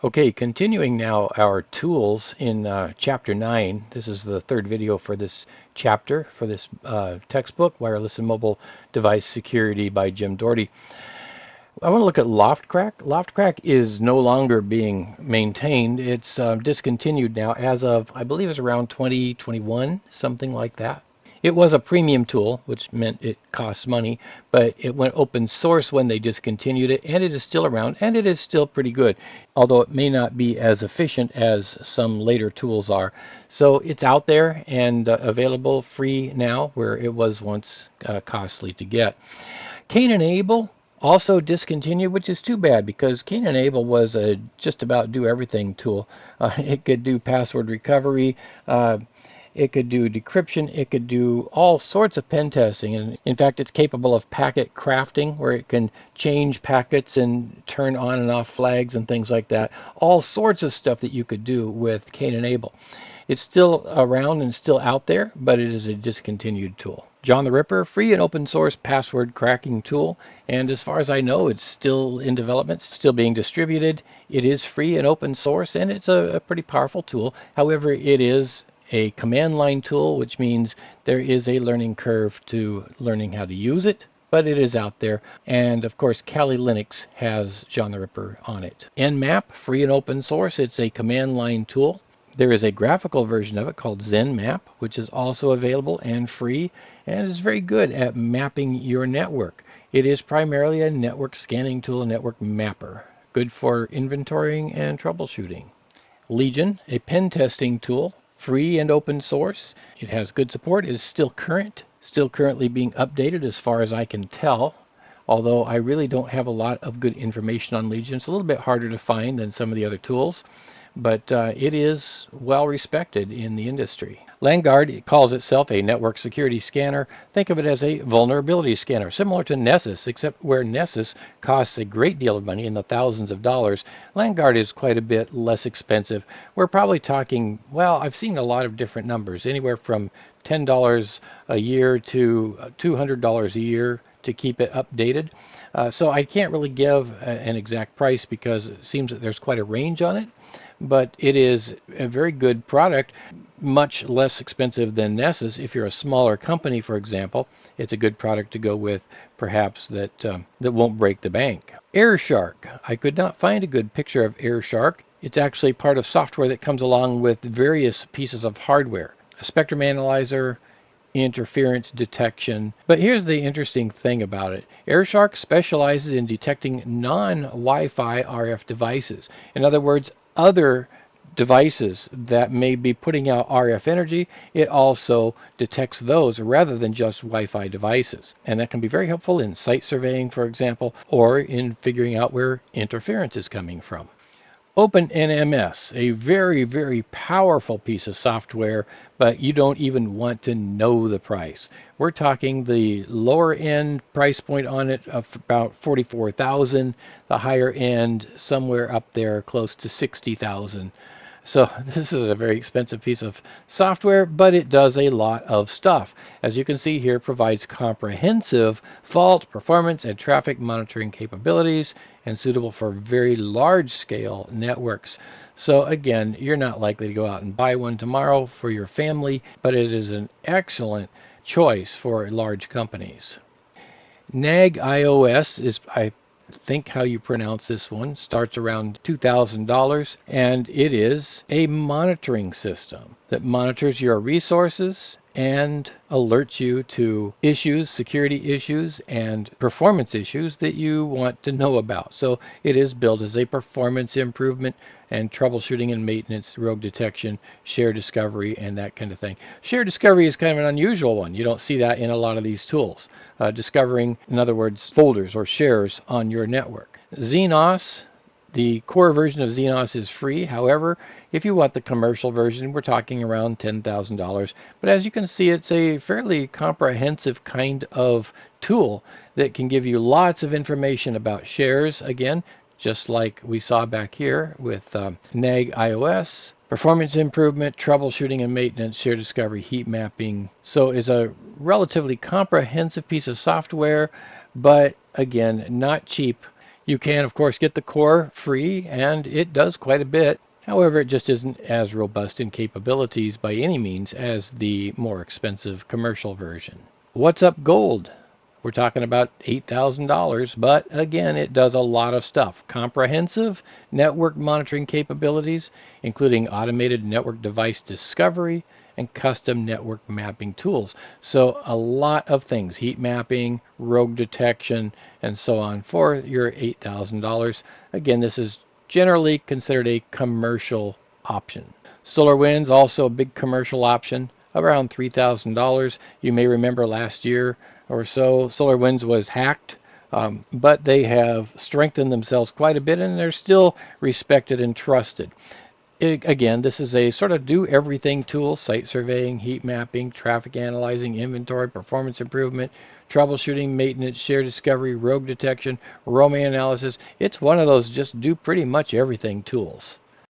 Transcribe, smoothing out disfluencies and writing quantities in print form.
Okay, continuing now our tools in Chapter 9. This is the third video for this chapter, for this textbook, Wireless and Mobile Device Security by Jim Doherty. I want to look at LoftCrack. LoftCrack is no longer being maintained. It's discontinued now as of, I believe it's around 2021, something like that. It was a premium tool, which meant it costs money, but it went open source when they discontinued it, and it is still around, and it is still pretty good, although it may not be as efficient as some later tools are. So it's out there and available free now, where it was once costly to get. Cain and Abel also discontinued, which is too bad because Cain and Abel was a just about do everything tool. It could do password recovery. It could do decryption. It could do all sorts of pen testing. And in fact, it's capable of packet crafting, where it can change packets and turn on and off flags and things like that. All sorts of stuff that you could do with Cain and Abel. It's still around and still out there, but it is a discontinued tool. John the Ripper, free and open source password cracking tool. And as far as I know, it's still in development, still being distributed. It is free and open source, and it's a pretty powerful tool. However, it is a command line tool, which means there is a learning curve to learning how to use it, but it is out there. And of course, Kali Linux has John the Ripper on it. Nmap, free and open source. It's a command line tool. There is a graphical version of it called ZenMap, which is also available and free, and is very good at mapping your network. It is primarily a network scanning tool, a network mapper, good for inventorying and troubleshooting. Legion, a pen testing tool, free and open source. It has good support. It is still currently being updated as far as I can tell, although I really don't have a lot of good information on Legion. It's a little bit harder to find than some of the other tools, but it is well respected in the industry. LandGuard, it calls itself a network security scanner. Think of it as a vulnerability scanner, similar to Nessus, except where Nessus costs a great deal of money, in the thousands of dollars. LandGuard is quite a bit less expensive. We're probably talking, well, I've seen a lot of different numbers, anywhere from $10 a year to $200 a year to keep it updated. So I can't really give an exact price because it seems that there's quite a range on it, but it is a very good product, much less expensive than Nessus. If you're a smaller company, for example, it's a good product to go with, perhaps, that won't break the bank. AirShark. I could not find a good picture of AirShark. It's actually part of software that comes along with various pieces of hardware. A spectrum analyzer, interference detection. But here's the interesting thing about it. AirShark specializes in detecting non-Wi-Fi RF devices. In other words, other devices that may be putting out RF energy, it also detects those rather than just Wi-Fi devices. And that can be very helpful in site surveying, for example, or in figuring out where interference is coming from. OpenNMS, a very, very powerful piece of software, but you don't even want to know the price. We're talking the lower end price point on it of about $44,000, the higher end somewhere up there close to $60,000. So this is a very expensive piece of software, but it does a lot of stuff. As you can see here, provides comprehensive fault, performance, and traffic monitoring capabilities, and suitable for very large-scale networks. So again, you're not likely to go out and buy one tomorrow for your family, but it is an excellent choice for large companies. NAG iOS is, I think how you pronounce this one, starts around $2,000, and it is a monitoring system that monitors your resources and alerts you to issues, security issues, and performance issues that you want to know about. So it is built as a performance improvement and troubleshooting and maintenance, rogue detection, share discovery, and that kind of thing. Share discovery is kind of an unusual one. You don't see that in a lot of these tools. Discovering, in other words, folders or shares on your network. Xenos, the core version of Xenos is free. However, if you want the commercial version, we're talking around $10,000. But as you can see, it's a fairly comprehensive kind of tool that can give you lots of information about shares. Again, just like we saw back here with NAG iOS, performance improvement, troubleshooting and maintenance, share discovery, heat mapping. So it's a relatively comprehensive piece of software, but again, not cheap. You can, of course, get the core free, and it does quite a bit. However, it just isn't as robust in capabilities by any means as the more expensive commercial version. What's up gold? We're talking about $8,000, but again, it does a lot of stuff. Comprehensive network monitoring capabilities, including automated network device discovery and custom network mapping tools. So a lot of things, heat mapping, rogue detection, and so on for your $8,000. Again, this is generally considered a commercial option. SolarWinds, also a big commercial option, around $3,000. You may remember last year or so, SolarWinds was hacked, but they have strengthened themselves quite a bit and they're still respected and trusted. Again, this is a sort of do everything tool: site surveying, heat mapping, traffic analyzing, inventory, performance improvement, troubleshooting, maintenance, share discovery, rogue detection, roaming analysis. It's one of those just do pretty much everything tools.